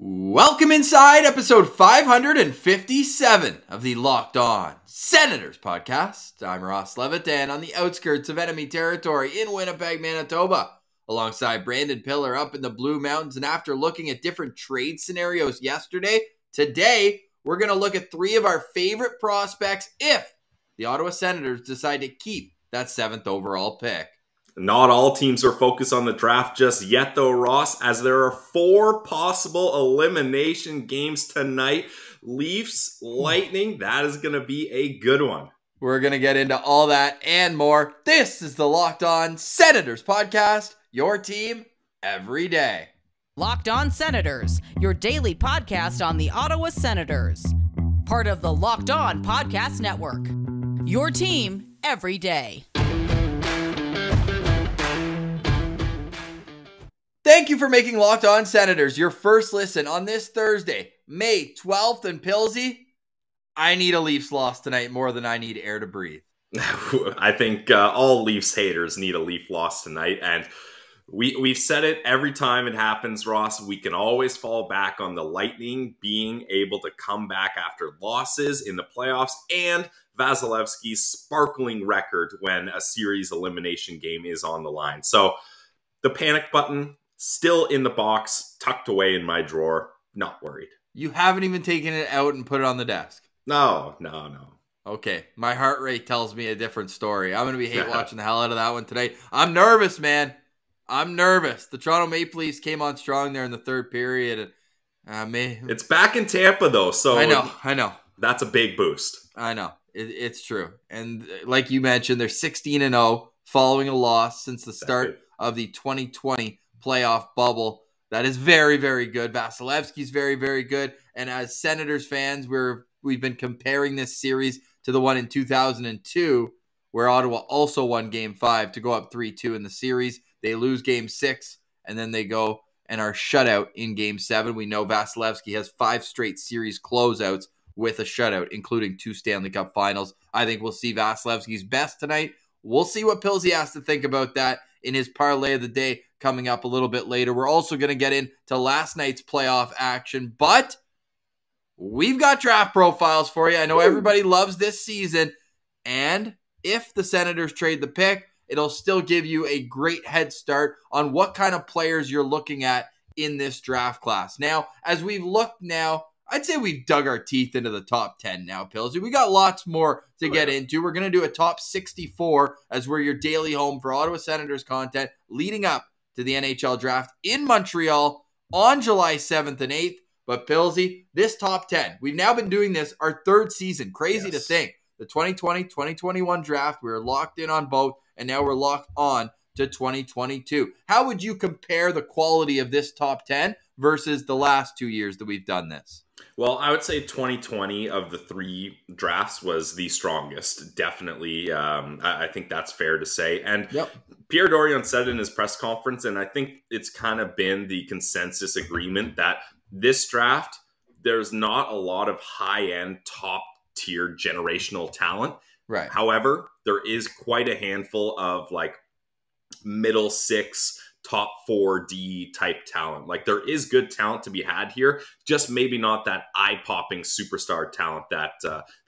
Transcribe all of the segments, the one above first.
Welcome inside episode 557 of the Locked On Senators podcast. I'm Ross Levitan on the outskirts of enemy territory in Winnipeg, Manitoba, alongside Brandon Piller up in the Blue Mountains. And after looking at different trade scenarios yesterday, today we're going to look at three of our favorite prospects if the Ottawa Senators decide to keep that 7th overall pick. Not all teams are focused on the draft just yet, though, Ross, as there are 4 possible elimination games tonight. Leafs, Lightning, that is going to be a good one. We're going to get into all that and more. This is the Locked On Senators podcast, your team every day. Locked On Senators, your daily podcast on the Ottawa Senators. Part of the Locked On Podcast Network. Your team every day. Thank you for making Locked On Senators your first listen on this Thursday, May 12th. And PILLZY, I need a Leafs loss tonight more than I need air to breathe. I think all Leafs haters need a Leaf loss tonight. And we've said it every time it happens, Ross. We can always fall back on the Lightning being able to come back after losses in the playoffs and Vasilevsky's sparkling record when a series elimination game is on the line. So the panic button still in the box, tucked away in my drawer, not worried. You haven't even taken it out and put it on the desk? No. Okay, my heart rate tells me a different story. I'm going to be hate watching the hell out of that one today. I'm nervous, man. I'm nervous. The Toronto Maple Leafs came on strong there in the third period. It's back in Tampa, though, so I know. That's a big boost. I know. It's true. And like you mentioned, they're 16-0 following a loss since the start of the 2020 playoff bubble. That is very, very good. Vasilevsky's very, very good. And as Senators fans, we've been comparing this series to the one in 2002, where Ottawa also won Game 5 to go up 3-2 in the series. They lose Game 6, and then they go and are shut out in Game 7. We know Vasilevsky has 5 straight series closeouts with a shutout, including 2 Stanley Cup finals. I think we'll see Vasilevsky's best tonight. We'll see what PILLZY has to think about that in his parlay of the day coming up a little bit later. We're also going to get into last night's playoff action, but we've got draft profiles for you. I know everybody loves this season, and if the Senators trade the pick, it'll still give you a great head start on what kind of players you're looking at in this draft class. Now, as we've looked now, I'd say we've dug our teeth into the top 10 now, PILLZY. We got lots more to get into. We're going to do a top 64 as we're your daily home for Ottawa Senators content leading up to the NHL draft in Montreal on July 7th and 8th. But PILLZY, this top 10, we've now been doing this our 3rd season. Crazy to think. The 2020-2021 draft, we were locked in on both, and now we're locked on to 2022. How would you compare the quality of this top 10 versus the last 2 years that we've done this? Well, I would say 2020 of the 3 drafts was the strongest. Definitely, I think that's fair to say. And Pierre Dorion said in his press conference, and I think it's kind of been the consensus agreement that this draft, there's not a lot of high-end, top-tier generational talent. Right. However, there is quite a handful of like middle 6, top 4D type talent. Like there is good talent to be had here, just maybe not that eye-popping superstar talent that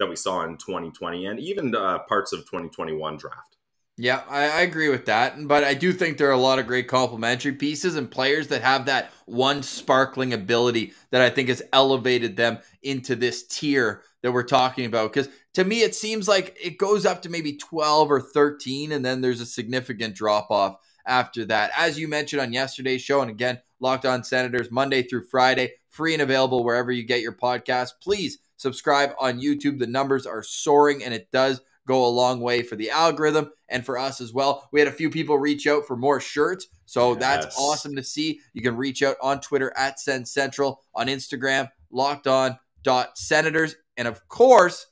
we saw in 2020 and even parts of 2021 draft. Yeah, I agree with that. But I do think there are a lot of great complementary pieces and players that have that one sparkling ability that I think has elevated them into this tier that we're talking about. Because to me, it seems like it goes up to maybe 12 or 13, and then there's a significant drop-off after that. As you mentioned on yesterday's show, and again, Locked On Senators, Monday through Friday, free and available wherever you get your podcast. Please subscribe on YouTube. The numbers are soaring, and it does go a long way for the algorithm and for us as well. We had a few people reach out for more shirts, so that's awesome to see. You can reach out on Twitter at Sens Central, on Instagram, lockedon.senators, and of course,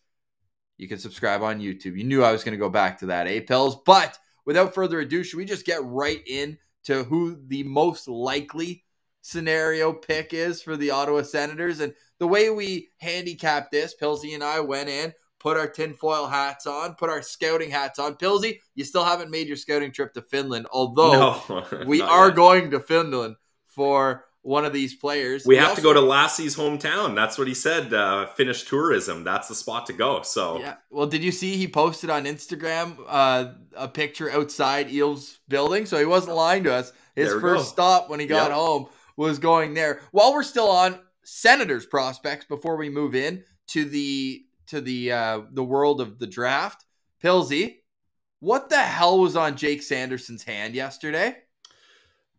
you can subscribe on YouTube. You knew I was going to go back to that, Pills? But without further ado, should we just get right into who the most likely scenario pick is for the Ottawa Senators? And the way we handicapped this, PILLZY and I went in, put our tinfoil hats on, put our scouting hats on. PILLZY, you still haven't made your scouting trip to Finland, although we are going to Finland for one of these players. We have to go to Lassie's hometown. That's what he said. Finnish tourism. That's the spot to go. So yeah. Well, did you see he posted on Instagram a picture outside Eel's building? So he wasn't lying to us. His first stop when he got home was going there. While we're still on Senators prospects, before we move in to the world of the draft, PILLZY, what the hell was on Jake Sanderson's hand yesterday?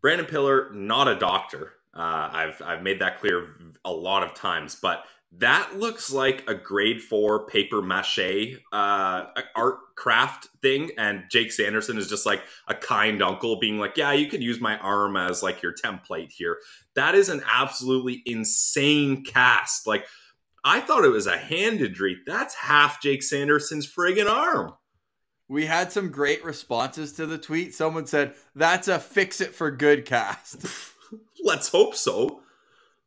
Brandon Piller, not a doctor. I've made that clear a lot of times, but that looks like a grade 4 paper mache art craft thing. And Jake Sanderson is just like a kind uncle being like, yeah, you could use my arm as like your template here. That is an absolutely insane cast. Like, I thought it was a hand injury. That's half Jake Sanderson's friggin' arm. We had some great responses to the tweet. Someone said, that's a fix it for good cast. Let's hope so.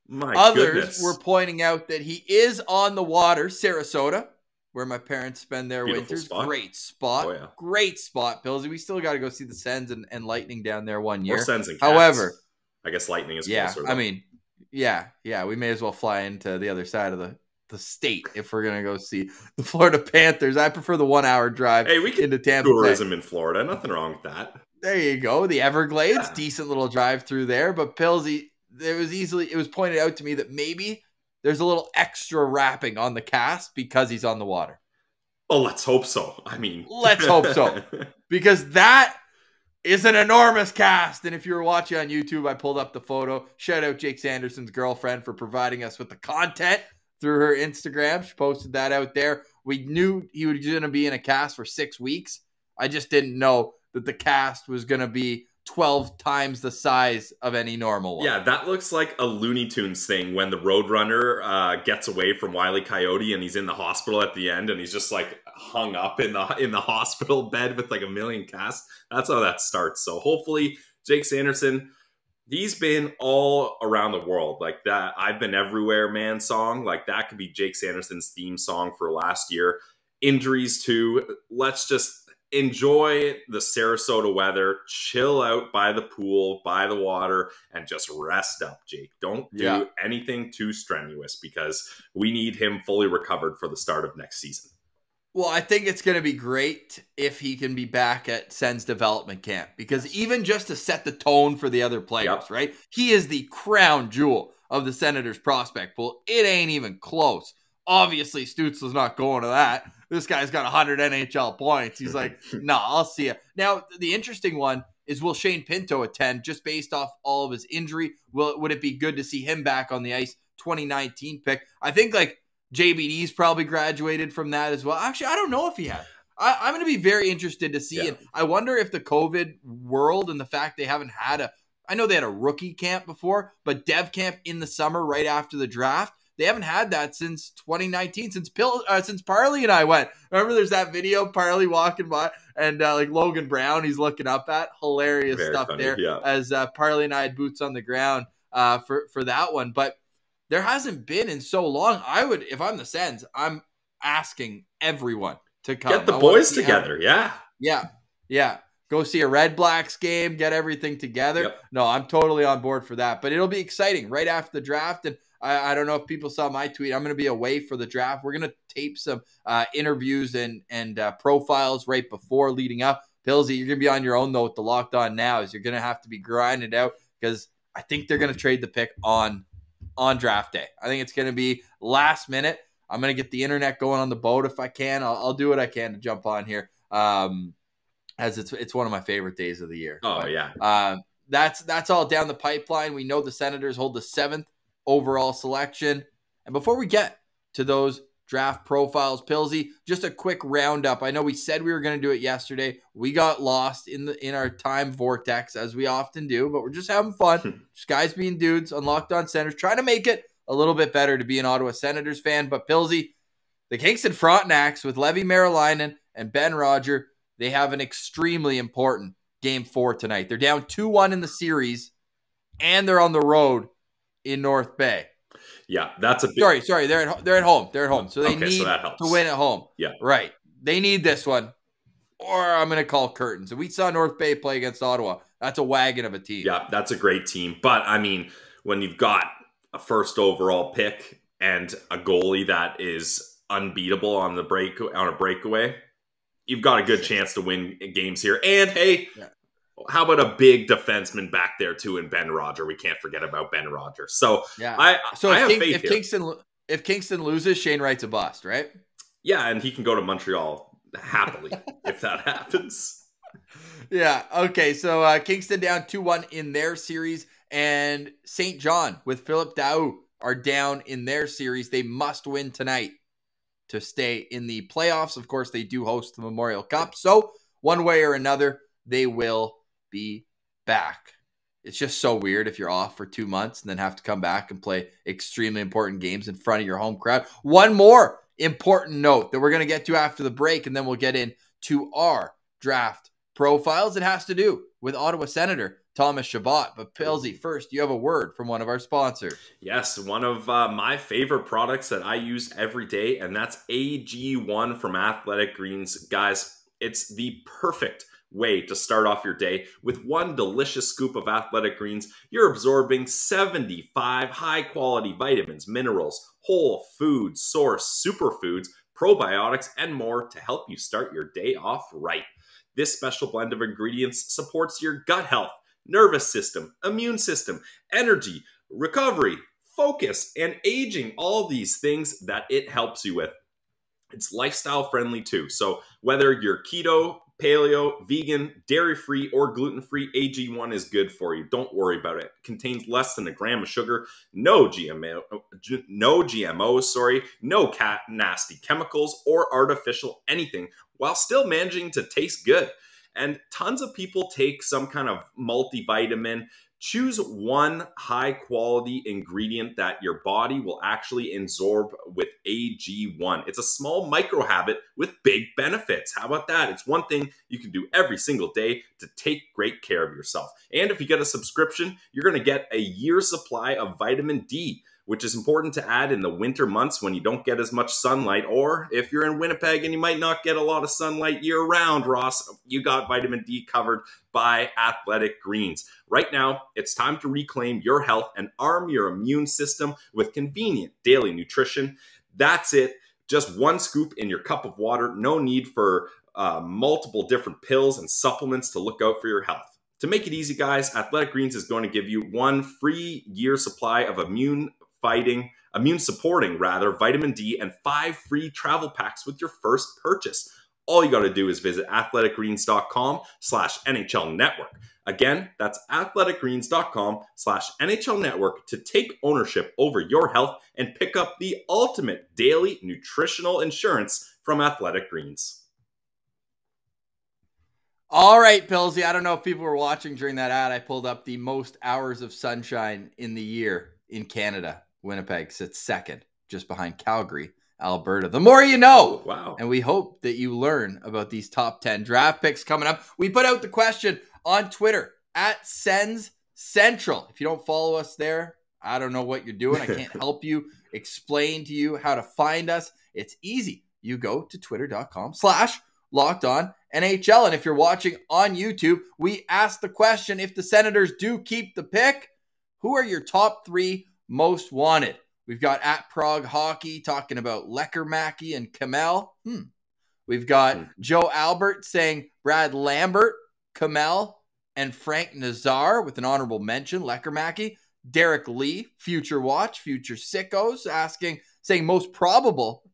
My Others goodness. were pointing out that he is on the water, Sarasota, where my parents spend their winters. Spot. Great spot. Oh, yeah. Great spot, PILLZY. We still got to go see the Sens and Lightning down there one year. Or Sens and Cats. However, I guess Lightning is yeah, closer. I mean, yeah, we may as well fly into the other side of the state if we're gonna go see the Florida Panthers. I prefer the 1 hour drive. Hey, we can into Tampa tourism Bay. in Florida. Nothing wrong with that. There you go. The Everglades, decent little drive through there. But PILLZY, it was pointed out to me that maybe there's a little extra wrapping on the cast because he's on the water. Oh, let's hope so. I mean, let's hope so, because that is an enormous cast. And if you were watching on YouTube, I pulled up the photo. Shout out Jake Sanderson's girlfriend for providing us with the content through her Instagram. She posted that out there. We knew he was going to be in a cast for 6 weeks. I just didn't know that the cast was going to be 12 times the size of any normal one. Yeah, that looks like a Looney Tunes thing when the Roadrunner gets away from Wile E. Coyote and he's in the hospital at the end and he's just like hung up in the hospital bed with like a million casts. That's how that starts. So hopefully Jake Sanderson, he's been all around the world. Like that I've Been Everywhere Man song, like that could be Jake Sanderson's theme song for last year. Injuries too. Let's just enjoy the Sarasota weather, chill out by the pool, by the water, and just rest up, Jake. Don't do anything too strenuous because we need him fully recovered for the start of next season. Well, I think it's going to be great if he can be back at Sens development camp, because even just to set the tone for the other players, right? He is the crown jewel of the Senators prospect pool. It ain't even close. Obviously, Stützle's not going to that. This guy's got 100 NHL points. He's like, nah, I'll see you. Now, the interesting one is, will Shane Pinto attend just based off all of his injury? Would it be good to see him back on the ice? 2019 pick. I think like JBD's probably graduated from that as well. Actually, I don't know if he has. I'm going to be very interested to see. And I wonder if the COVID world and the fact they haven't had I know they had a rookie camp before, but dev camp in the summer right after the draft. They haven't had that since 2019, since PARLAY and I went. Remember, there's that video, PARLAY walking by, and like Logan Brown, he's looking up at. Hilarious very stuff funny, there. As PARLAY and I had boots on the ground for that one. But there hasn't been in so long. I would, if I'm the Sens, I'm asking everyone to come. Get the boys together, Yeah. Go see a Red Blacks game, get everything together. No, I'm totally on board for that. But it'll be exciting right after the draft. And I don't know if people saw my tweet. I'm going to be away for the draft. We're going to tape some interviews and profiles right before leading up. PILLZY, you're going to be on your own, though, with the Locked On Now, is you're going to have to be grinding out, because I think they're going to trade the pick on draft day. I think it's going to be last minute. I'm going to get the internet going on the boat if I can. I'll do what I can to jump on here, as it's one of my favorite days of the year. Oh, but, yeah. That's all down the pipeline. We know the Senators hold the 7th overall selection. And before we get to those draft profiles, PILLZY, just a quick roundup. I know we said we were going to do it yesterday. We got lost in our time vortex, as we often do, but we're just having fun. Just guys being dudes on Locked On Senators, trying to make it a little bit better to be an Ottawa Senators fan. But PILLZY, the Kingston Frontenacs with Levi Marilainen and Ben Roger, they have an extremely important Game 4 tonight. They're down 2-1 in the series, and they're on the road in North Bay. Yeah, that's a big... Sorry. They're at home. So they need to win at home. Yeah. Right. They need this one, or I'm going to call curtains. And we saw North Bay play against Ottawa. That's a wagon of a team. Yeah, that's a great team. But, I mean, when you've got a first overall pick and a goalie that is unbeatable on a breakaway, you've got a good chance to win games here. And hey, how about a big defenseman back there too in Ben Roger? We can't forget about Ben Roger. So I have faith here. If Kingston loses, Shane Wright's a bust, right? Yeah, and he can go to Montreal happily if that happens. Yeah. Okay. So Kingston down 2-1 in their series, and St. John with Philip Daou are down in their series. They must win tonight to stay in the playoffs. Of course, they do host the Memorial Cup. So one way or another, they will be back. It's just so weird if you're off for 2 months and then have to come back and play extremely important games in front of your home crowd. One more important note that we're going to get to after the break, and then we'll get into our draft profiles. It has to do with Ottawa Senator Thomas Chabot. But PILLZY, first, you have a word from one of our sponsors. Yes, one of my favorite products that I use every day, and that's AG1 from Athletic Greens. Guys, it's the perfect way to start off your day. With one delicious scoop of Athletic Greens, you're absorbing 75 high-quality vitamins, minerals, whole food source superfoods, probiotics, and more to help you start your day off right. This special blend of ingredients supports your gut health, nervous system, immune system, energy, recovery, focus, and aging, all these things that it helps you with. It's lifestyle friendly too. So whether you're keto, paleo, vegan, dairy-free, or gluten-free, AG1 is good for you. Don't worry about it. It contains less than a gram of sugar, no GMOs, no nasty chemicals or artificial anything, while still managing to taste good. And tons of people take some kind of multivitamin. Choose one high-quality ingredient that your body will actually absorb with AG1. It's a small micro-habit with big benefits. How about that? It's one thing you can do every single day to take great care of yourself. And if you get a subscription, you're going to get a year's supply of vitamin D, which is important to add in the winter months when you don't get as much sunlight, or if you're in Winnipeg and you might not get a lot of sunlight year-round, Ross, you got vitamin D covered by Athletic Greens. Right now, it's time to reclaim your health and arm your immune system with convenient daily nutrition. That's it. Just one scoop in your cup of water. No need for multiple different pills and supplements to look out for your health. To make it easy, guys, Athletic Greens is going to give you one free year supply of immune supporting vitamin D and 5 free travel packs with your first purchase. All you got to do is visit athleticgreens.com/NHL Network. Again, that's athleticgreens.com/NHL Network to take ownership over your health and pick up the ultimate daily nutritional insurance from Athletic Greens. All right, PILLZY, I don't know if people were watching during that ad. I pulled up the most hours of sunshine in the year in Canada. Winnipeg sits second, just behind Calgary, Alberta. The more you know. Oh, wow. And we hope that you learn about these top 10 draft picks coming up. We put out the question on Twitter at Sens Central. If you don't follow us there, I don't know what you're doing. I can't help you explain to you how to find us. It's easy. You go to twitter.com/LockedOnNHL. And if you're watching on YouTube, we asked the question, if the Senators do keep the pick, who are your top 3 most wanted? We've got at Prague Hockey talking about Lekkerimäki and Kemell. We've got Joe Albert saying Brad Lambert, Kemell, and Frank Nazar with an honorable mention, Lekkerimäki. Derek Lee, Future Watch, Future Sickos, saying most probable,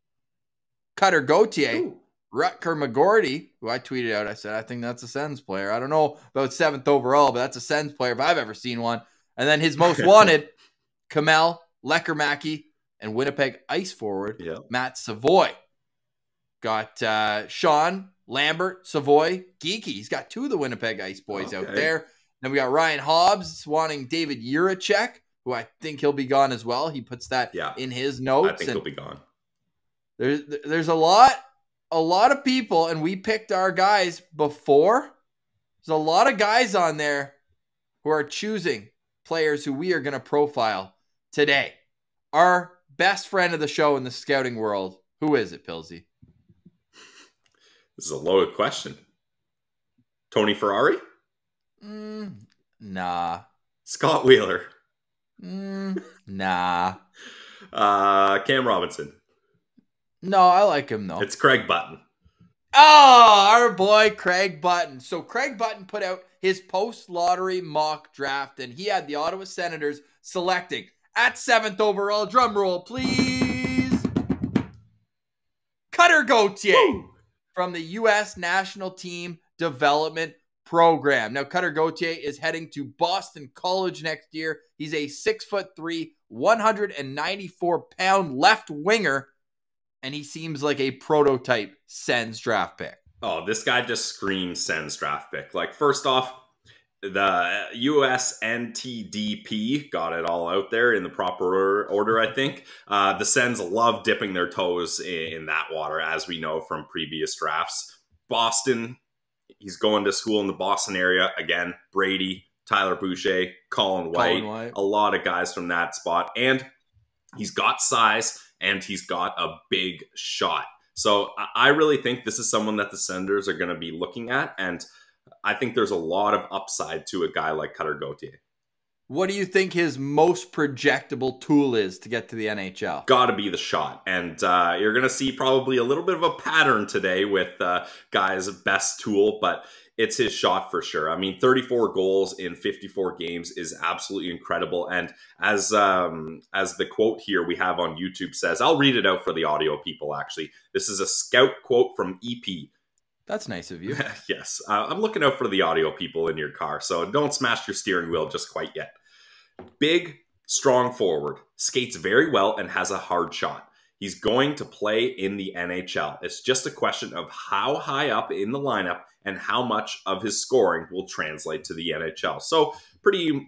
Cutter Gauthier. Rutger McGordy, who I tweeted out, I said, I think that's a Sens player. I don't know about 7th overall, but that's a Sens player if I've ever seen one. And then his most wanted, Kemell, Lekkerimäki, and Winnipeg ice forward, Matt Savoy. Got Sean, Lambert, Savoy, Geeky. He's got 2 of the Winnipeg Ice boys out there. Then we got Ryan Hobbs wanting David Juracek, who I think he'll be gone as well. He puts that in his notes. I think he'll be gone. There's a lot of people, and we picked our guys before. There's a lot of guys on there who are choosing players who we are going to profile today. Our best friend of the show in the scouting world, who is it, PILLZY? This is a loaded question. Tony Ferrari? Nah. Scott Wheeler? Nah. Cam Robinson. No, I like him though. It's Craig Button. Oh, our boy Craig Button. So Craig Button put out his post-lottery mock draft, and he had the Ottawa Senators selecting at 7th overall. Drum roll, please. Cutter Gauthier from the U.S. National Team Development Program. Now, Cutter Gauthier is heading to Boston College next year. He's a 6'3", 194-pound left winger, and he seems like a prototype Sens draft pick. Oh, this guy just screams Sens draft pick. Like, first off, the USNTDP got it all out there in the proper order, I think. The Sens love dipping their toes in that water, as we know from previous drafts. Boston, he's going to school in the Boston area. Again, Brady, Tyler Boucher, Colin White, a lot of guys from that spot. And he's got size, and he's got a big shot. So I really think this is someone that the Senators are going to be looking at, and I think there's a lot of upside to a guy like Cutter Gauthier. What do you think his most projectable tool is to get to the NHL? Got to be the shot. And you're going to see probably a little bit of a pattern today with guys' best tool, but it's his shot for sure. I mean, 34 goals in 54 games is absolutely incredible. And as the quote here we have on YouTube says, I'll read it out for the audio people, actually. This is a scout quote from EP. That's nice of you. Yes. I'm looking out for the audio people in your car, so don't smash your steering wheel just quite yet. Big, strong forward, skates very well and has a hard shot. He's going to play in the NHL. It's just a question of how high up in the lineup and how much of his scoring will translate to the NHL. So pretty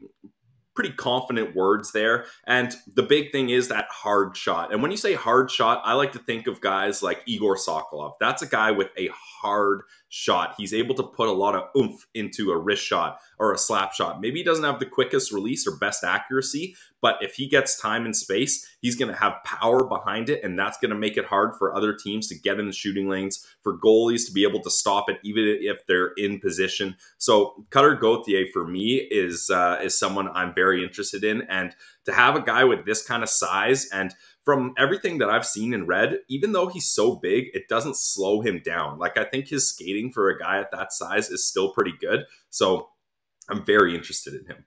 confident words there. And the big thing is that hard shot. And when you say hard shot, I like to think of guys like Igor Sokolov. That's a guy with a hard shot. He's able to put a lot of oomph into a wrist shot or a slap shot. Maybe he doesn't have the quickest release or best accuracy, but if he gets time and space, he's going to have power behind it, and that's going to make it hard for other teams to get in the shooting lanes, for goalies to be able to stop it, even if they're in position. So Cutter Gauthier, for me, is someone I'm very interested in, and to have a guy with this kind of size, and from everything that I've seen and read, even though he's so big, it doesn't slow him down. Like, I think his skating for a guy at that size is still pretty good. So I'm very interested in him.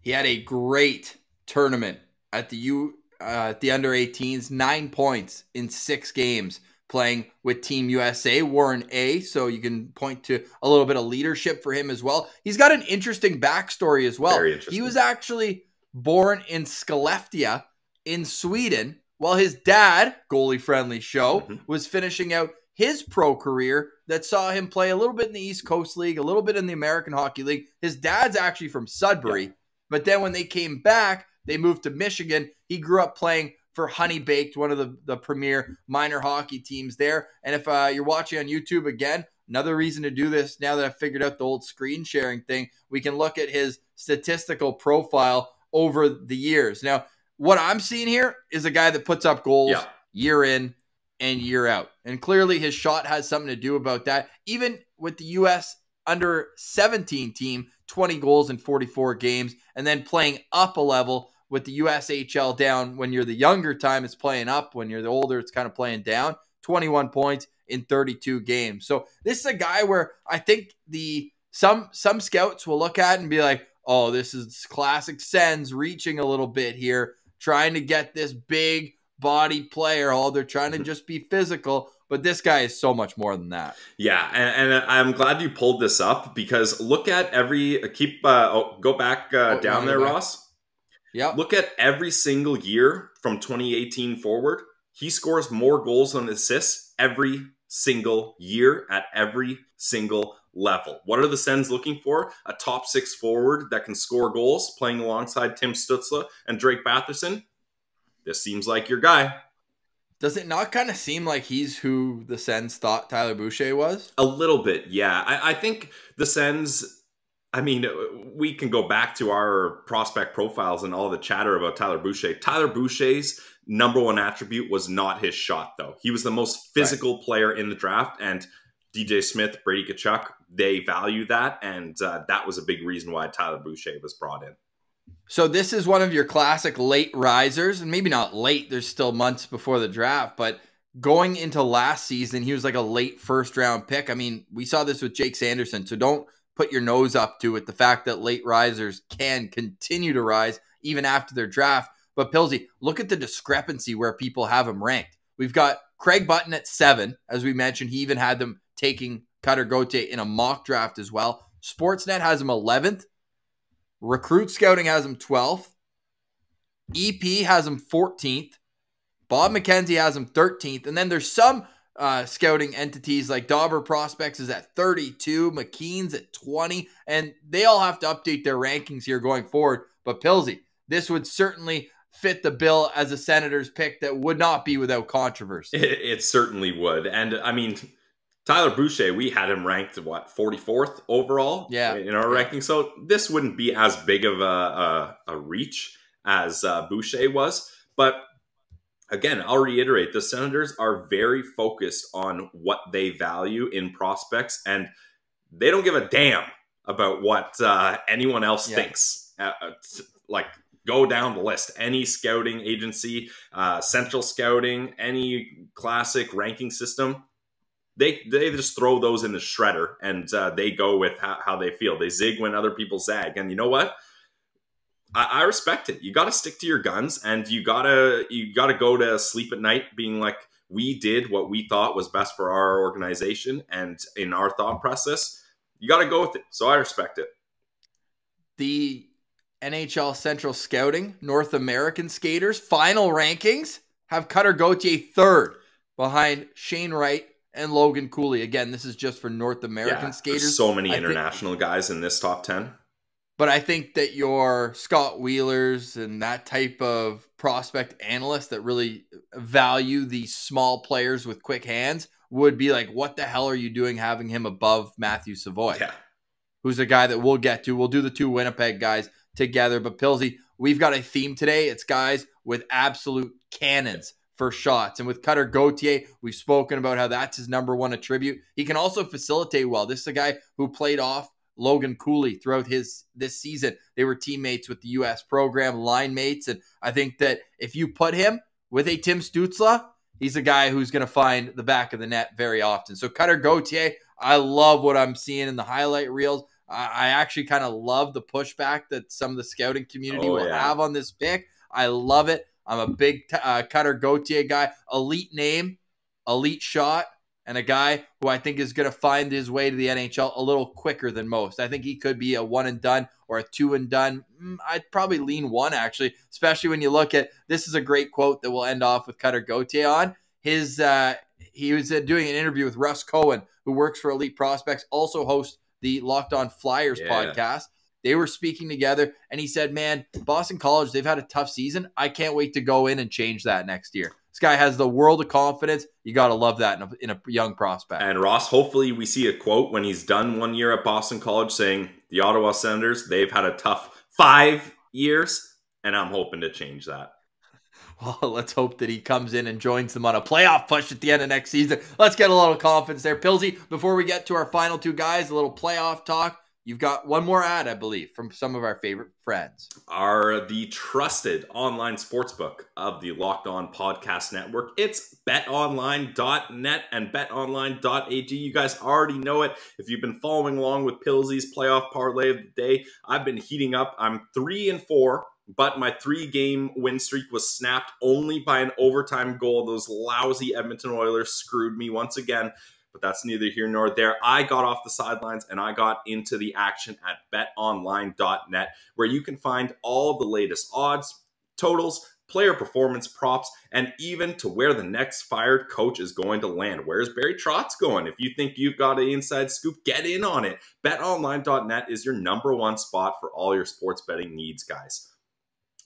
He had a great tournament at the under 18s, 9 points in 6 games playing with Team USA, Warren A. So you can point to a little bit of leadership for him as well. He's got an interesting backstory as well. Very interesting. He was actually born in Skellefteå in Sweden, while his dad, Goalie Friendly Show, was finishing out his pro career that saw him play a little bit in the East Coast League, a little bit in the American Hockey League. His dad's actually from Sudbury, but then when they came back, they moved to Michigan. He grew up playing for Honey Baked, one of the premier minor hockey teams there. And if you're watching on YouTube again, another reason to do this, now that I've figured out the old screen sharing thing, we can look at his statistical profile over the years. Now, what I'm seeing here is a guy that puts up goals year in and year out. And clearly his shot has something to do about that. Even with the U.S. under 17 team, 20 goals in 44 games, and then playing up a level with the USHL down. When you're the younger time, it's playing up. When you're the older, it's kind of playing down. 21 points in 32 games. So this is a guy where I think some scouts will look at it and be like, oh, this is classic Sens reaching a little bit here, trying to get this big body player. Oh, they're trying to just be physical. But this guy is so much more than that. Yeah, and I'm glad you pulled this up, because look at go back down there, Ross. Yeah. Look at every single year from 2018 forward. He scores more goals than assists every single year at every single level. What are the Sens looking for? A top 6 forward that can score goals, playing alongside Tim Stützle and Drake Batherson. This seems like your guy. Does it not kind of seem like he's who the Sens thought Tyler Boucher was? A little bit, yeah. I think the Sens, I mean, we can go back to our prospect profiles and all the chatter about Tyler Boucher. Tyler Boucher's #1 attribute was not his shot, though. He was the most physical player in the draft, and DJ Smith, Brady Tkachuk, they value that, and that was a big reason why Tyler Boucher was brought in. So this is one of your classic late risers, and maybe not late. There's still months before the draft, but going into last season, he was like a late first-round pick. I mean, we saw this with Jake Sanderson, so don't put your nose up to it. The fact that late risers can continue to rise even after their draft. But PILLZY, look at the discrepancy where people have him ranked. We've got Craig Button at 7. As we mentioned, he even had them taking Cutter Gauthier in a mock draft as well. Sportsnet has him 11th. Recruit Scouting has him 12th. EP has him 14th. Bob McKenzie has him 13th. And then there's some scouting entities like Dauber Prospects is at 32. McKean's at 20. And they all have to update their rankings here going forward. But PILLZY, this would certainly fit the bill as a Senators pick that would not be without controversy. It certainly would. And I mean, Tyler Boucher, we had him ranked, what, 44th overall in our ranking. So this wouldn't be as big of a reach as Boucher was. But again, I'll reiterate, the Senators are very focused on what they value in prospects, and they don't give a damn about what anyone else thinks. Like, go down the list. Any scouting agency, Central Scouting, any classic ranking system, they just throw those in the shredder, and they go with how they feel. They zig when other people zag. And you know what? I respect it. You got to stick to your guns, and you gotta go to sleep at night being like, we did what we thought was best for our organization and in our thought process. You got to go with it. So I respect it. The NHL Central Scouting North American skaters final rankings have Cutter Gauthier 3rd behind Shane Wright and Logan Cooley. Again, this is just for North American skaters. There's so many international guys in this top 10. But I think that your Scott Wheelers and that type of prospect analyst that really value these small players with quick hands would be like, what the hell are you doing having him above Matthew Savoy? Yeah. Who's a guy that we'll get to. We'll do the 2 Winnipeg guys together. But PILLZY, we've got a theme today. It's guys with absolute cannons for shots. And with Cutter Gauthier, we've spoken about how that's his #1 attribute. He can also facilitate well. This is a guy who played off Logan Cooley throughout this season. They were teammates with the U.S. program, line mates. And I think that if you put him with a Tim Stützle, he's a guy who's going to find the back of the net very often. So Cutter Gauthier, I love what I'm seeing in the highlight reels. I actually kind of love the pushback that some of the scouting community will have on this pick. I love it. I'm a big Cutter Gauthier guy. Elite name, elite shot, and a guy who I think is going to find his way to the NHL a little quicker than most. I think he could be a 1 and done or a 2 and done. I'd probably lean 1, actually, especially when you look at, this is a great quote that we'll end off with Cutter Gauthier on. He was doing an interview with Russ Cohen, who works for Elite Prospects, also hosts the Locked On Flyers podcast. They were speaking together, and he said, man, Boston College, they've had a tough season. I can't wait to go in and change that next year. This guy has the world of confidence. You got to love that in a young prospect. And Ross, hopefully we see a quote when he's done 1 year at Boston College saying, the Ottawa Senators, they've had a tough 5 years, and I'm hoping to change that. Well, let's hope that he comes in and joins them on a playoff push at the end of next season. Let's get a little confidence there. PILLZY, before we get to our final 2 guys, a little playoff talk. You've got one more ad, I believe, from some of our favorite friends. The trusted online sportsbook of the Locked On Podcast Network. It's betonline.net and betonline.ag. You guys already know it. If you've been following along with PILLZY's playoff parlay of the day, I've been heating up. I'm 3-4. But my 3-game win streak was snapped only by an overtime goal. Those lousy Edmonton Oilers screwed me once again. But that's neither here nor there. I got off the sidelines and I got into the action at betonline.net, where you can find all the latest odds, totals, player performance props, and even to where the next fired coach is going to land. Where's Barry Trotz going? If you think you've got an inside scoop, get in on it. betonline.net is your #1 spot for all your sports betting needs, guys.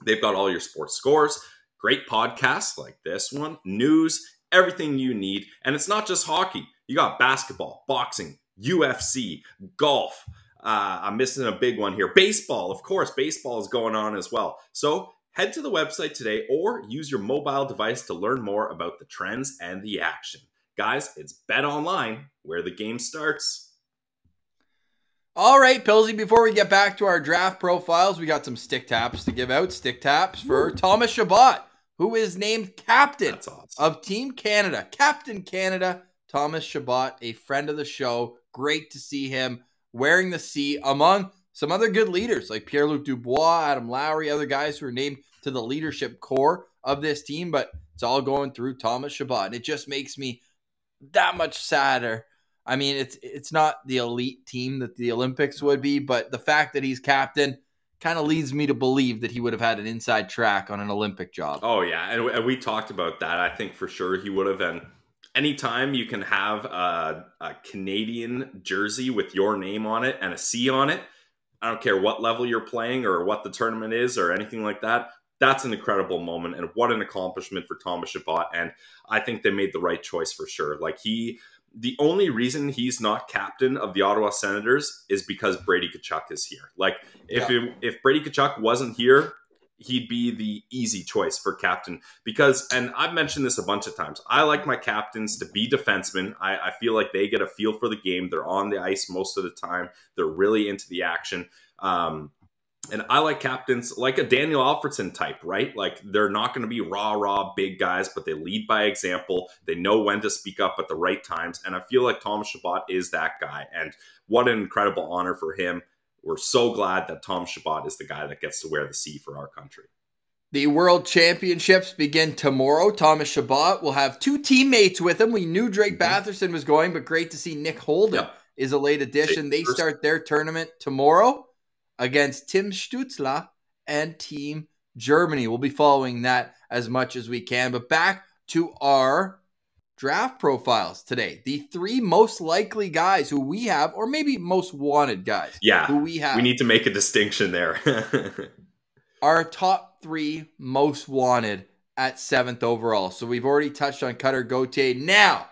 They've got all your sports scores, great podcasts like this one, news, everything you need. And it's not just hockey. You got basketball, boxing, UFC, golf. I'm missing a big one here. Baseball, of course. Baseball is going on as well. So head to the website today or use your mobile device to learn more about the trends and the action. Guys, it's BetOnline, where the game starts. All right, Pillsy, before we get back to our draft profiles, we got some stick taps to give out. Stick taps for Thomas Chabot, who is named captain That's awesome. of Team Canada. Captain Canada, Thomas Chabot, a friend of the show. Great to see him wearing the C among some other good leaders like Pierre-Luc Dubois, Adam Lowry, other guys who are named to the leadership core of this team, but it's all going through Thomas Chabot, and it just makes me that much sadder. I mean, it's not the elite team that the Olympics would be, but the fact that he's captain kind of leads me to believe that he would have had an inside track on an Olympic job. Oh, yeah, and we talked about that. I think for sure he would have. And anytime you can have a Canadian jersey with your name on it and a C on it, I don't care what level you're playing or what the tournament is or anything like that, that's an incredible moment. And what an accomplishment for Thomas Chabot. And I think they made the right choice for sure. Like the only reason he's not captain of the Ottawa Senators is because Brady Tkachuk is here. Like if Brady Tkachuk wasn't here, he'd be the easy choice for captain because, and I've mentioned this a bunch of times, I like my captains to be defensemen. I feel like they get a feel for the game. They're on the ice most of the time. They're really into the action. And I like captains like a Daniel Alfredson type, right? Like they're not going to be raw, big guys, but they lead by example. They know when to speak up at the right times. And I feel like Thomas Chabot is that guy. And what an incredible honor for him. We're so glad that Thomas Chabot is the guy that gets to wear the C for our country. The World Championships begin tomorrow. Thomas Chabot will have two teammates with him. We knew Drake Batherson was going, but great to see Nick Holden is a late addition. They start their tournament tomorrow against Tim Stützle and Team Germany. We'll be following that as much as we can. But back to our draft profiles today. The three most likely guys who we have, or maybe most wanted guys who we have. We need to make a distinction there. Our top three most wanted at 7th overall. So we've already touched on Cutter Gauthier. Now,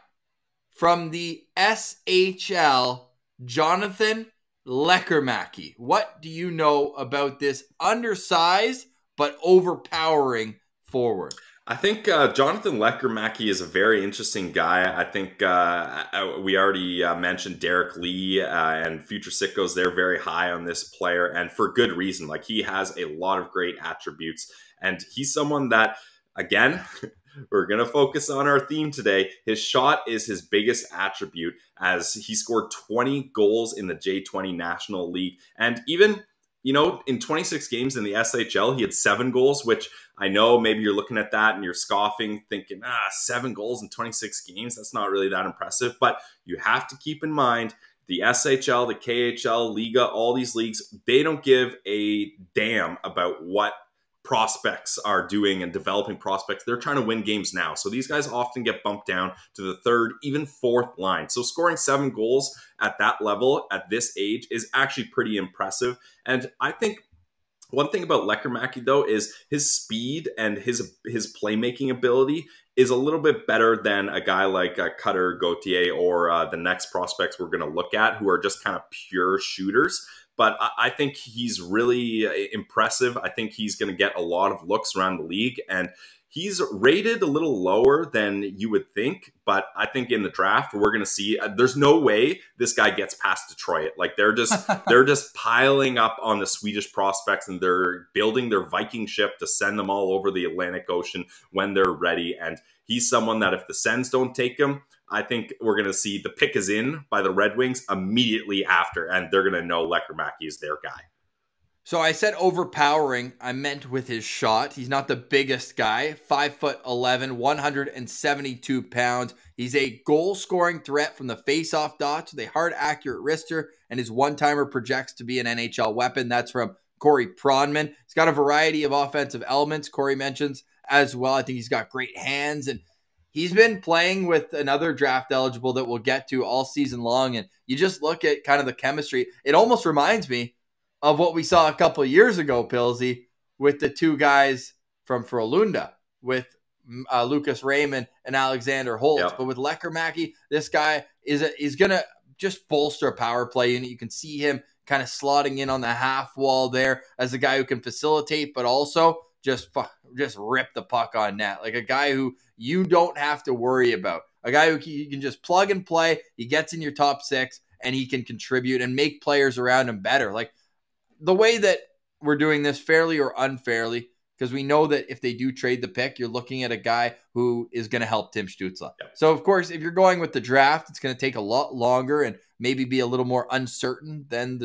from the SHL, Jonathan Lekkerimäki. What do you know about this undersized but overpowering forward? I think Jonathan Lekkerimäki is a very interesting guy. I think we already mentioned Derek Lee and Future Sickos. They're very high on this player, and for good reason. Like he has a lot of great attributes, and he's someone that, again, we're going to focus on our theme today. His shot is his biggest attribute, as he scored 20 goals in the J20 National League. And even, you know, in 26 games in the SHL, he had 7 goals, which I know maybe you're looking at that and you're scoffing, thinking, 7 goals in 26 games, that's not really that impressive. But you have to keep in mind, the SHL, the KHL, Liga, all these leagues, they don't give a damn about what prospects are doing and developing prospects. They're trying to win games now. So these guys often get bumped down to the 3rd, even 4th line. So scoring 7 goals at that level at this age is actually pretty impressive. And I think one thing about Lekkerimäki, though, is his speed and his playmaking ability is a little bit better than a guy like Cutter Gauthier or the next prospects we're going to look at, who are just kind of pure shooters. But I think he's really impressive. I think he's going to get a lot of looks around the league. And he's rated a little lower than you would think. But I think in the draft, we're going to see there's no way this guy gets past Detroit. Like they're just piling up on the Swedish prospects, and they're building their Viking ship to send them all over the Atlantic Ocean when they're ready. And he's someone that if the Sens don't take him, I think we're going to see the pick is in by the Red Wings immediately after, and they're going to know Lekkerimäki is their guy. So I said overpowering. I meant with his shot. He's not the biggest guy. 5'11", 172 pounds. He's a goal-scoring threat from the face-off dots with a hard, accurate wrister, and his one-timer projects to be an NHL weapon. That's from Corey Pronman. He's got a variety of offensive elements, Corey mentions as well. I think he's got great hands, and he's been playing with another draft eligible that we'll get to all season long, and you just look at kind of the chemistry. It almost reminds me of what we saw a couple of years ago, Pillsy, with the two guys from Frölunda, with Lucas Raymond and Alexander Holtz. Yep. But with Lekkerimäki, this guy is going to just bolster a power play unit. You can see him kind of slotting in on the half wall there as a guy who can facilitate, but also just rip the puck on net. Like a guy who you don't have to worry about. A guy who you can just plug and play. He gets in your top 6, and he can contribute and make players around him better. Like the way that we're doing this, fairly or unfairly, because we know that if they do trade the pick, you're looking at a guy who is going to help Tim Stützle. Yep. So, of course, if you're going with the draft, it's going to take a lot longer and maybe be a little more uncertain than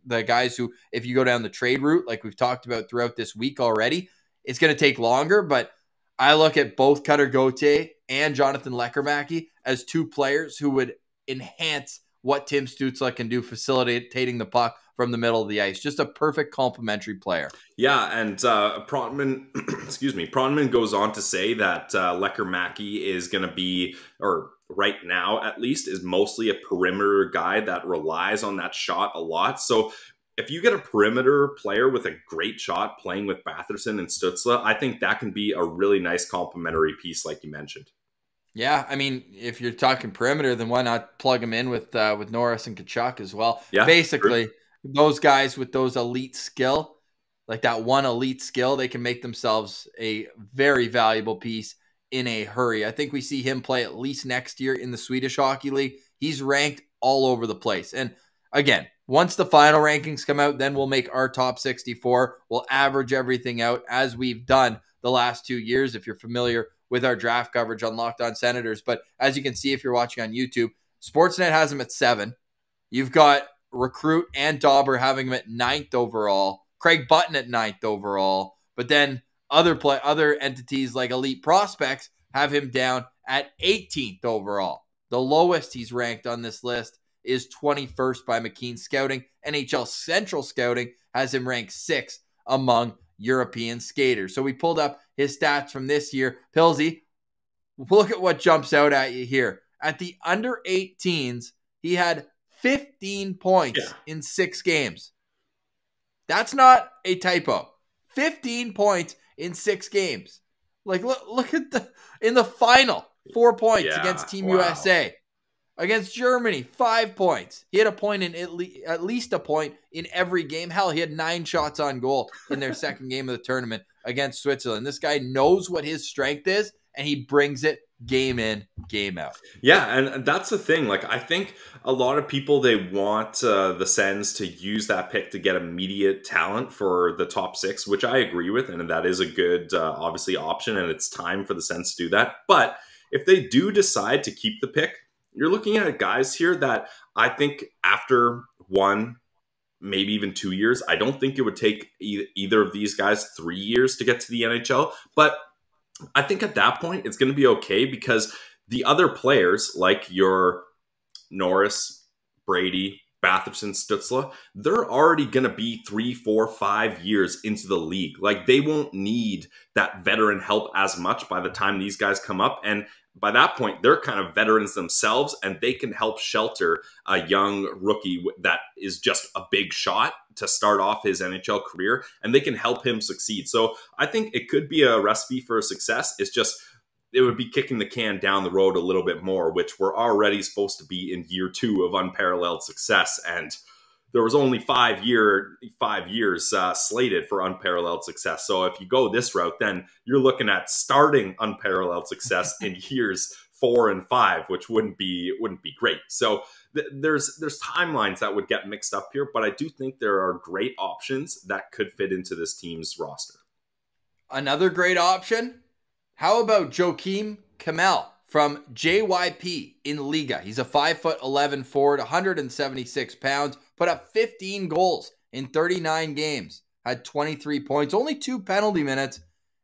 the guys who, if you go down the trade route, like we've talked about throughout this week already, it's going to take longer. But I look at both Cutter Gauthier and Jonathan Lekkerimäki as two players who would enhance what Tim Stützle can do, facilitating the puck from the middle of the ice. Just a perfect complementary player. Yeah, and Pronman, Pronman goes on to say that Lekkerimäki is going to be, or right now at least, is mostly a perimeter guy that relies on that shot a lot. So if you get a perimeter player with a great shot playing with Batherson and Stützle, I think that can be a really nice complementary piece, like you mentioned. Yeah, I mean, if you're talking perimeter, then why not plug him in with Norris and Tkachuk as well? Yeah, basically, true. Those guys with those elite skill, like that one elite skill, they can make themselves a very valuable piece in a hurry. I think we see him play at least next year in the Swedish Hockey League. He's ranked all over the place. And again, once the final rankings come out, then we'll make our top 64. We'll average everything out as we've done the last 2 years, if you're familiar with our draft coverage on Locked On Senators. But as you can see, if you're watching on YouTube, Sportsnet has him at 7. You've got Recruit and Dauber having him at 9th overall. Craig Button at 9th overall. But then other entities like Elite Prospects have him down at 18th overall. The lowest he's ranked on this list is 21st by McKean Scouting. NHL Central Scouting has him ranked 6th among European skaters. So we pulled up his stats from this year. PILLZY, look at what jumps out at you here. At the under 18s, he had 15 points in 6 games. That's not a typo. 15 points in 6 games. Like, look at in the final, 4 points against Team USA. Against Germany, 5 points. He had a point in at least a point in every game. Hell, he had 9 shots on goal in their second game of the tournament against Switzerland. This guy knows what his strength is, and he brings it game in, game out. Yeah, and that's the thing. Like, I think a lot of people, they want the Sens to use that pick to get immediate talent for the top 6, which I agree with, and that is a good, obviously, option, and it's time for the Sens to do that. But if they do decide to keep the pick, you're looking at guys here that I think after 1, maybe even 2 years, I don't think it would take either of these guys 3 years to get to the NHL. But I think at that point, it's going to be okay because the other players, like your Norris, Brady, Batherson, Stützle, they're already going to be 3, 4, 5 years into the league. Like, they won't need that veteran help as much by the time these guys come up. And by that point, they're kind of veterans themselves, and they can help shelter a young rookie that is just a big shot to start off his NHL career, and they can help him succeed. So I think it could be a recipe for success. It's just, it would be kicking the can down the road a little bit more, which we're already supposed to be in year 2 of unparalleled success. And there was only 5 years slated for unparalleled success. So if you go this route, then you're looking at starting unparalleled success in years 4 and 5, which wouldn't be great. So there's timelines that would get mixed up here, but I do think there are great options that could fit into this team's roster. Another great option. How about Joakim Kemell from JYP in Liga? He's a 5'11" forward, 176 pounds, put up 15 goals in 39 games, had 23 points, only 2 penalty minutes,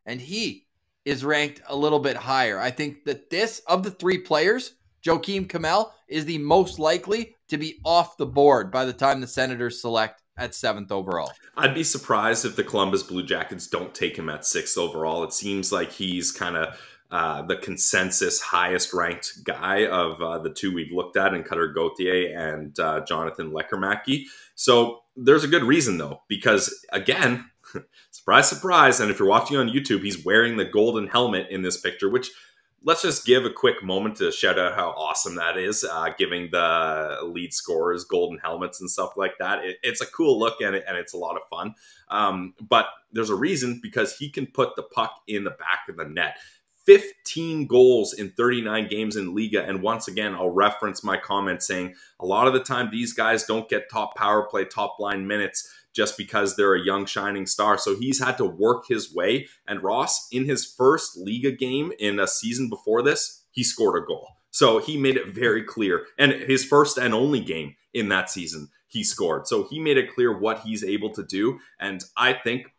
and he is ranked a little bit higher. I think that this, of the 3 players, Joakim Kemell is the most likely to be off the board by the time the Senators select at 7th overall. I'd be surprised if the Columbus Blue Jackets don't take him at 6th overall. It seems like he's kind of the consensus highest ranked guy of the 2 we've looked at in Cutter Gauthier and Jonathan Lekkerimäki. So there's a good reason, though, because again, surprise, surprise. And if you're watching on YouTube, he's wearing the golden helmet in this picture, which let's just give a quick moment to shout out how awesome that is, giving the lead scorers golden helmets and stuff like that. It's a cool look, and it's a lot of fun. But there's a reason, because he can put the puck in the back of the net. 15 goals in 39 games in Liga. And once again, I'll reference my comment saying a lot of the time these guys don't get top power play, top line minutes just because they're a young shining star. So he's had to work his way. And Ross, in his first Liga game in a season before this, he scored a goal. So he made it very clear. And his first and only game in that season, he scored. So he made it clear what he's able to do. And I think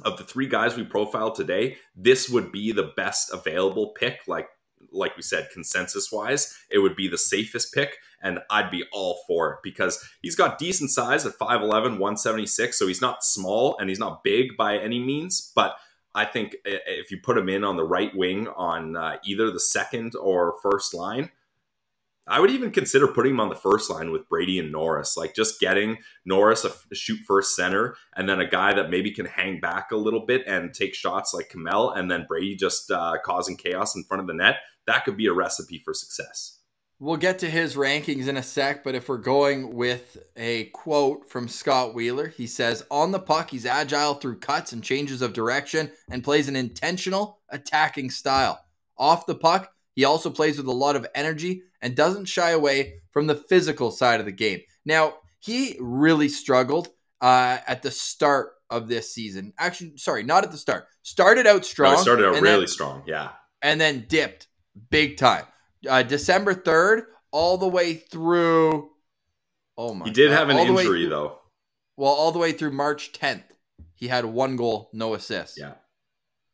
of the three guys we profiled today, this would be the best available pick. Like we said, consensus-wise, it would be the safest pick, and I'd be all for it because he's got decent size at 5'11", 176, so he's not small and he's not big by any means, but I think if you put him in on the right wing on either the second or first line, I would even consider putting him on the first line with Brady and Norris, like just getting Norris a shoot first center and then a guy that maybe can hang back a little bit and take shots like Kemell, and then Brady just causing chaos in front of the net. That could be a recipe for success. We'll get to his rankings in a sec, but if we're going with a quote from Scott Wheeler, he says, on the puck, he's agile through cuts and changes of direction and plays an intentional attacking style. Off the puck, he also plays with a lot of energy and doesn't shy away from the physical side of the game. Now, he really struggled at the start of this season. Actually, sorry, not at the start. Started out strong. No, started out really strong, yeah. And then dipped big time. December 3rd, all the way through... Oh my God. He did have an injury, though. Well, all the way through March 10th, he had 1 goal, no assists. Yeah.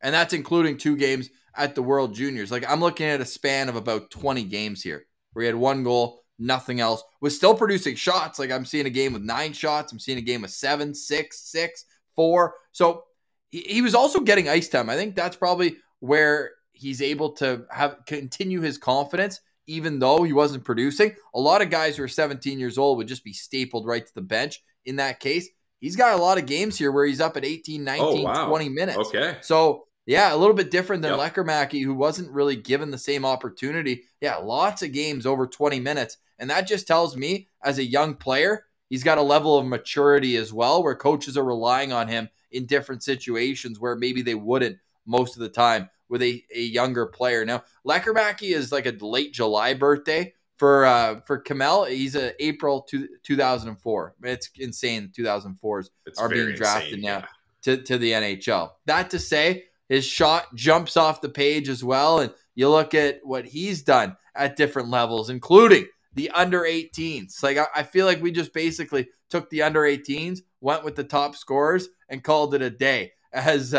And that's including 2 games at the World Juniors. Like, I'm looking at a span of about 20 games here where he had 1 goal, nothing else. Was still producing shots. Like, I'm seeing a game with 9 shots. I'm seeing a game with 7, 6, 4. So he was also getting ice time. I think that's probably where he's able to continue his confidence, even though he wasn't producing. A lot of guys who are 17 years old would just be stapled right to the bench. In that case, he's got a lot of games here where he's up at 18, 19, 20 minutes. Okay. So, yeah, a little bit different than Lekkerimäki, who wasn't really given the same opportunity. Yeah, lots of games over 20 minutes. And that just tells me, as a young player, he's got a level of maturity as well, where coaches are relying on him in different situations where maybe they wouldn't most of the time with a younger player. Now, Lekkerimäki is like a late July birthday. For Kemell, he's a April 2004. It's insane. 2004s are being drafted now to the NHL. That to say, his shot jumps off the page as well. And you look at what he's done at different levels, including the under-18s. Like, I feel like we just basically took the under-18s, went with the top scorers, and called it a day. As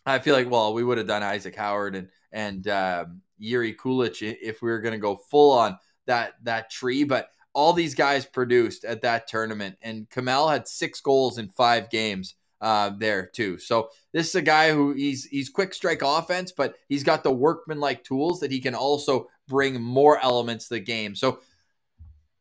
I feel like, well, we would have done Isaac Howard and Yuri Kulich if we were going to go full on that tree. But all these guys produced at that tournament. And Kemell had 6 goals in 5 games there too. So this is a guy who he's quick strike offense, but he's got the workman-like tools that he can also bring more elements to the game. So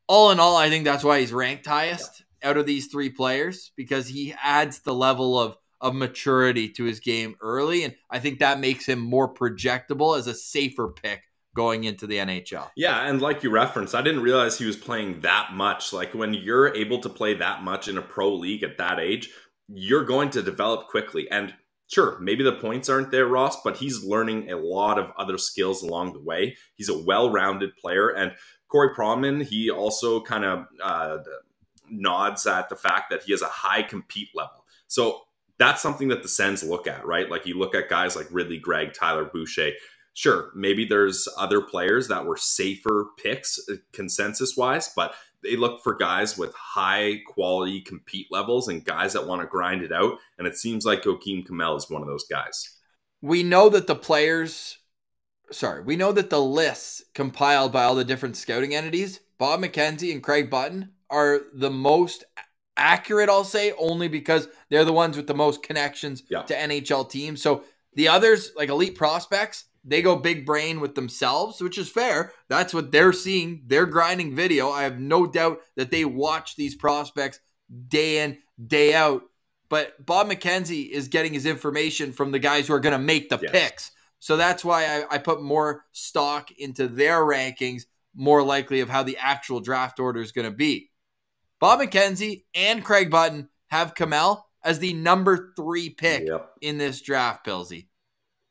all in all, I think that's why he's ranked highest out of these 3 players, because he adds the level of maturity to his game early. And I think that makes him more projectable as a safer pick going into the NHL. Yeah, and like you referenced, I didn't realize he was playing that much. Like, when you're able to play that much in a pro league at that age, you're going to develop quickly. And sure, maybe the points aren't there, Ross, but he's learning a lot of other skills along the way. He's a well-rounded player. And Corey Pronman, he also kind of nods at the fact that he has a high compete level. So that's something that the Sens look at, right? Like, you look at guys like Ridley Gregg, Tyler Boucher. Sure, maybe there's other players that were safer picks consensus-wise, but they look for guys with high-quality compete levels and guys that want to grind it out, and it seems like Joakim Kemell is one of those guys. We know that the lists compiled by all the different scouting entities, Bob McKenzie and Craig Button, are the most accurate, I'll say, only because they're the ones with the most connections to NHL teams. So the others, like elite prospects, they go big brain with themselves, which is fair. That's what they're seeing. They're grinding video. I have no doubt that they watch these prospects day in, day out. But Bob McKenzie is getting his information from the guys who are going to make the picks. So that's why I put more stock into their rankings, more likely of how the actual draft order is going to be. Bob McKenzie and Craig Button have Kemell as the number 3 pick in this draft, PILLZY.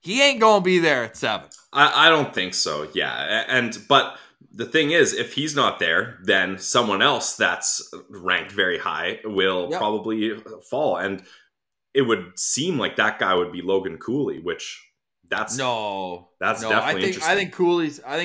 he ain't going to be there at 7. I don't think so. Yeah. But the thing is, if he's not there, then someone else that's ranked very high will probably fall. And it would seem like that guy would be Logan Cooley, which that's definitely interesting. I think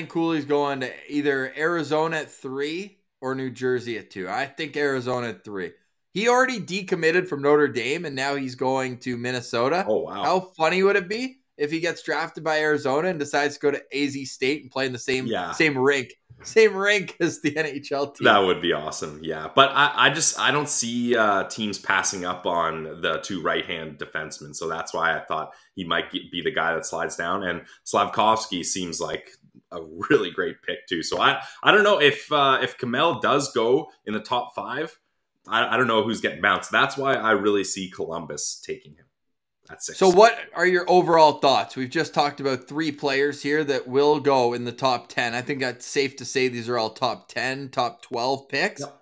Cooley's going to either Arizona at 3 or New Jersey at 2. I think Arizona at 3. He already decommitted from Notre Dame, and now he's going to Minnesota. Oh, wow. How funny would it be if he gets drafted by Arizona and decides to go to AZ State and play in the same rink as the NHL team? That would be awesome, yeah. But I don't see teams passing up on the 2 right-hand defensemen, so that's why I thought he might be the guy that slides down. And Slavkovsky seems like a really great pick too. So I don't know if Kemell does go in the top 5. I don't know who's getting bounced. That's why I really see Columbus taking him at 6. So what are your overall thoughts? We've just talked about 3 players here that will go in the top 10. I think that's safe to say these are all top 10, top 12 picks. Yep.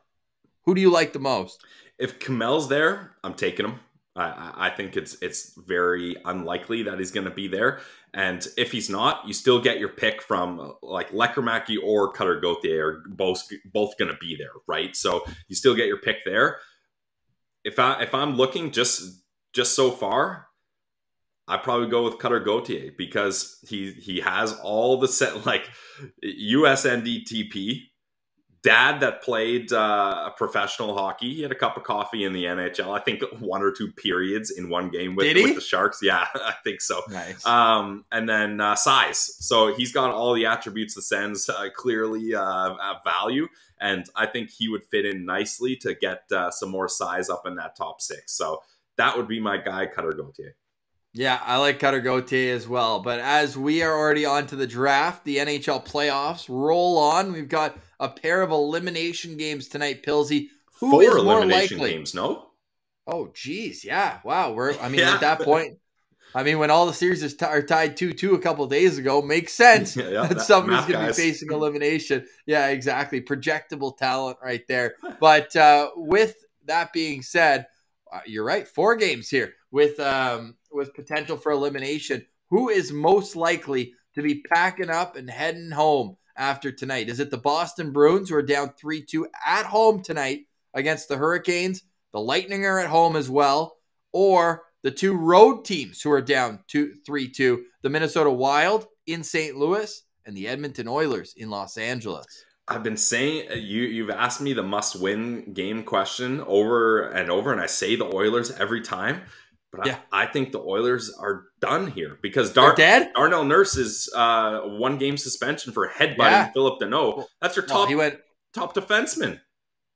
Who do you like the most? If Kemell's there, I'm taking him. I think it's very unlikely that he's going to be there. And if he's not, you still get your pick from like Lekkerimäki or Cutter Gauthier are both going to be there, right? So you still get your pick there. If I'm looking just so far, I'd probably go with Cutter Gauthier because he has all the set like USNDTP. Dad that played professional hockey. He had a cup of coffee in the NHL. I think 1 or 2 periods in one game with the Sharks. Yeah, I think so. Nice. And then size. So he's got all the attributes the Sens clearly value. And I think he would fit in nicely to get some more size up in that top 6. So that would be my guy, Cutter Gauthier. Yeah, I like Cutter Gauthier as well. But as we are already on to the draft, the NHL playoffs roll on. We've got a pair of elimination games tonight, PILLZY. Who 4 is elimination more likely? Games, no? Oh, geez. Yeah. Wow. At that point, when all the series are tied 2-2 a couple of days ago, makes sense that somebody's going to be facing elimination. Yeah, exactly. Projectable talent right there. But with that being said, you're right. 4 games here with potential for elimination. Who is most likely to be packing up and heading home after tonight? Is it the Boston Bruins, who are down 3-2 at home tonight against the Hurricanes? The Lightning are at home as well. Or the 2 road teams who are down 3-2, the Minnesota Wild in St. Louis and the Edmonton Oilers in Los Angeles? I've been saying, you've asked me the must-win game question over and over, and I say the Oilers every time. But I think the Oilers are done here because Darnell Nurse's 1-game suspension for headbutting Philip Deneau. That's your top defenseman.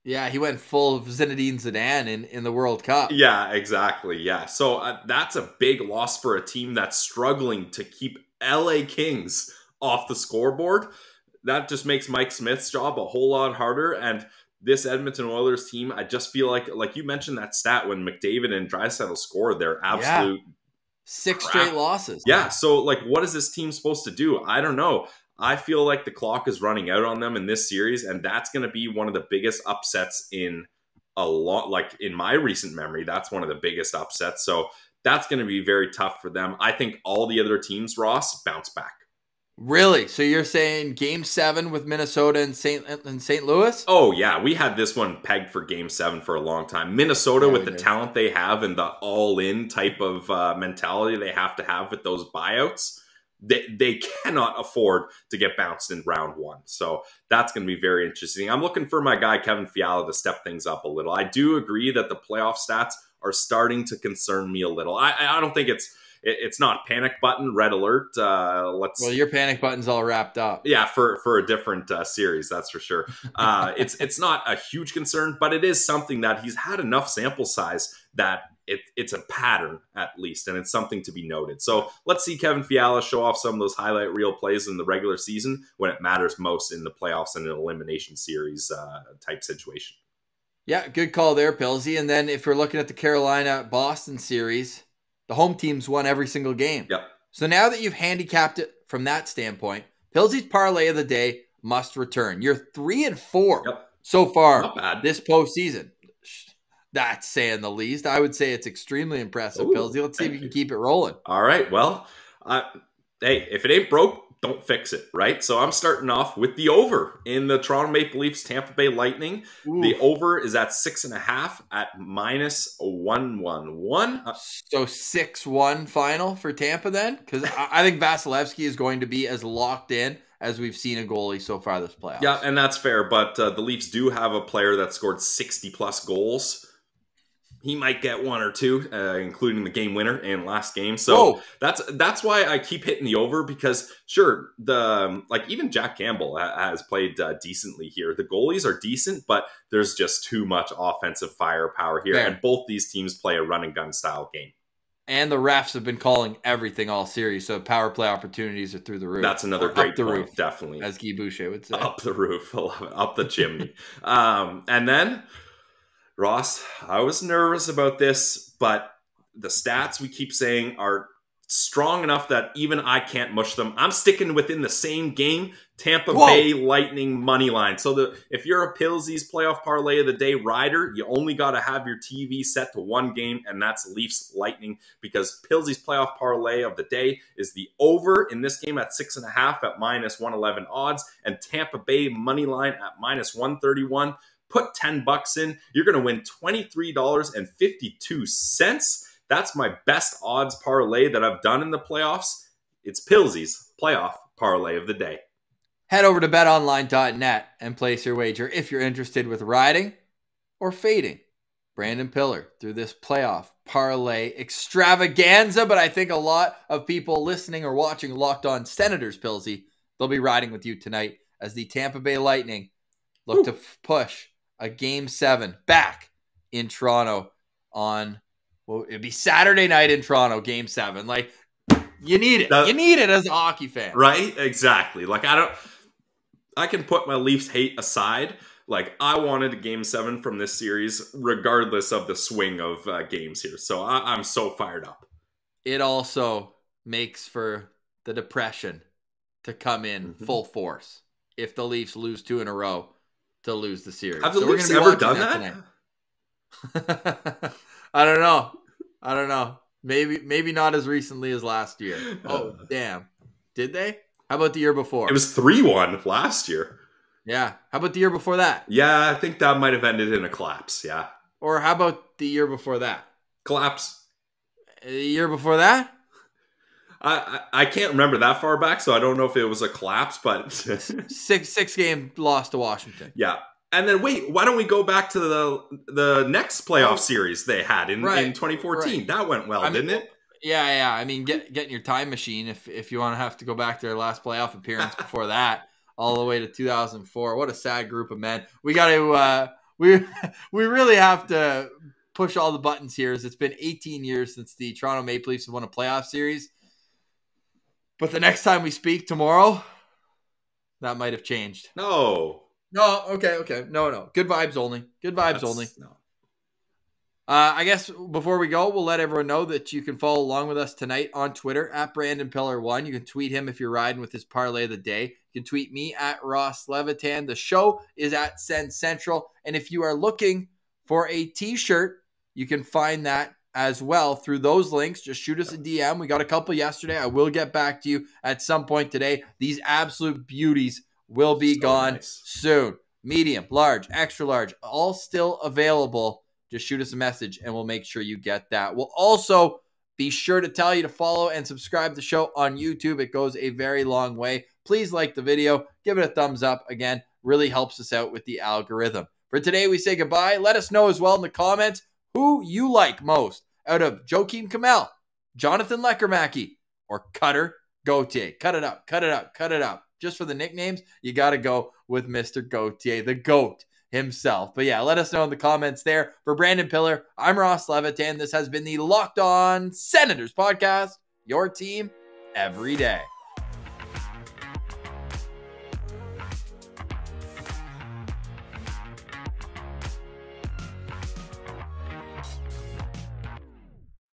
Yeah, he went full Zinedine Zidane in the World Cup. Yeah, exactly. Yeah, so that's a big loss for a team that's struggling to keep LA Kings off the scoreboard. That just makes Mike Smith's job a whole lot harder. And this Edmonton Oilers team, I just feel like you mentioned that stat when McDavid and Draisaitl scored, their absolute 6 straight losses. Yeah, so what is this team supposed to do? I don't know. I feel like the clock is running out on them in this series, and that's going to be one of the biggest upsets in a lot. Like in my recent memory, that's one of the biggest upsets. So that's going to be very tough for them. I think all the other teams, Ross, bounce back. Really? So you're saying Game 7 with Minnesota and St. Louis? Oh, yeah. We had this one pegged for Game 7 for a long time. Minnesota, with the talent they have and the all-in type of mentality they have to have with those buyouts, they cannot afford to get bounced in round 1. So that's going to be very interesting. I'm looking for my guy, Kevin Fiala, to step things up a little. I do agree that the playoff stats are starting to concern me a little. I don't think it's not panic button, red alert. Well, your panic button's all wrapped up. Yeah, for a different series, that's for sure. It's not a huge concern, but it is something that he's had enough sample size that it's a pattern at least, and it's something to be noted. So let's see Kevin Fiala show off some of those highlight reel plays in the regular season when it matters most in the playoffs and an elimination series type situation. Yeah, good call there, PILLZY. And then if we're looking at the Carolina-Boston series, the home teams won every single game. Yep. So now that you've handicapped it from that standpoint, PILLZY's parlay of the day must return. You're 3-4 so far this postseason. That's saying the least. I would say it's extremely impressive, PILLZY. Let's see if you can keep it rolling. All right. Well, Hey, if it ain't broke, don't fix it, right? So I'm starting off with the over in the Toronto Maple Leafs Tampa Bay Lightning. Ooh. The over is at 6.5 at -111. So 6-1 final for Tampa then? Because I think Vasilevsky is going to be as locked in as we've seen a goalie so far this playoffs. Yeah, and that's fair, but the Leafs do have a player that scored 60-plus goals. He might get one or two, including the game winner in last game. So that's why I keep hitting the over, because sure, even Jack Campbell has played decently here. The goalies are decent, but there's just too much offensive firepower here. Yeah. And both these teams play a run and gun style game. And the refs have been calling everything all series, so power play opportunities are through the roof. That's another great point, roof, definitely. As Guy Boucher would say. Up the roof, up the chimney. And then, Ross, I was nervous about this, but the stats we keep saying are strong enough that even I can't mush them. I'm sticking within the same game, Tampa Bay Lightning money line. So if you're a PILLZY's playoff parlay of the day rider, you only got to have your TV set to one game, and that's Leafs Lightning, because PILLZY's playoff parlay of the day is the over in this game at 6.5 at -111 odds, and Tampa Bay money line at -131. Put $10 in, you're going to win $23.52. That's my best odds parlay that I've done in the playoffs. It's PILLZY's playoff parlay of the day. Head over to betonline.net and place your wager if you're interested with riding or fading Brandon Piller through this playoff parlay extravaganza. But I think a lot of people listening or watching Locked On Senators PILLZY, they'll be riding with you tonight as the Tampa Bay Lightning look to push a Game 7 back in Toronto on, well, it'd be Saturday night in Toronto, Game 7. Like, you need it. You need it as a hockey fan. Right? Exactly. Like, I can put my Leafs hate aside. Like, I wanted a Game 7 from this series, regardless of the swing of games here. So I'm so fired up. It also makes for the depression to come in full force if the Leafs lose 2 in a row to lose the series. Have the Leafs ever done that? I don't know. Maybe not as recently as last year. Oh, damn. Did they? How about the year before? It was 3-1 last year. Yeah. How about the year before that? Yeah, I think that might have ended in a collapse. Yeah. Or how about the year before that? Collapse. The year before that? I can't remember that far back, so I don't know if it was a collapse, but... six game loss to Washington. Yeah. And then, wait, why don't we go back to the next playoff series they had in 2014? Right. That went well, didn't it? Yeah. I mean, getting your time machine if you want to have to go back to their last playoff appearance before that, all the way to 2004. What a sad group of men. We got to we really have to push all the buttons here. As it's been 18 years since the Toronto Maple Leafs have won a playoff series. But the next time we speak tomorrow, that might have changed. No, okay. No. Good vibes only. Good vibes only. No. I guess before we go, we'll let everyone know that you can follow along with us tonight on Twitter at Brandon Piller 1. You can tweet him if you're riding with his parlay of the day. You can tweet me at Ross Levitan. The show is at Sens Central. And if you are looking for a t-shirt, you can find that as well through those links. Just shoot us a DM. We got a couple yesterday. I will get back to you at some point today. These absolute beauties will be gone soon. Medium, large, extra large, all still available. Just shoot us a message and we'll make sure you get that. We'll also be sure to tell you to follow and subscribe to the show on YouTube. It goes a very long way. Please like the video. Give it a thumbs up. Again, really helps us out with the algorithm. For today, we say goodbye. Let us know as well in the comments who you like most out of Joakim Kemell, Jonathan Lekkerimäki, or Cutter Gauthier. Cut it up. Just for the nicknames, you got to go with Mr. Gauthier, the GOAT himself. But yeah, let us know in the comments there. For Brandon Piller, I'm Ross Levitan. This has been the Locked On Senators podcast, your team every day.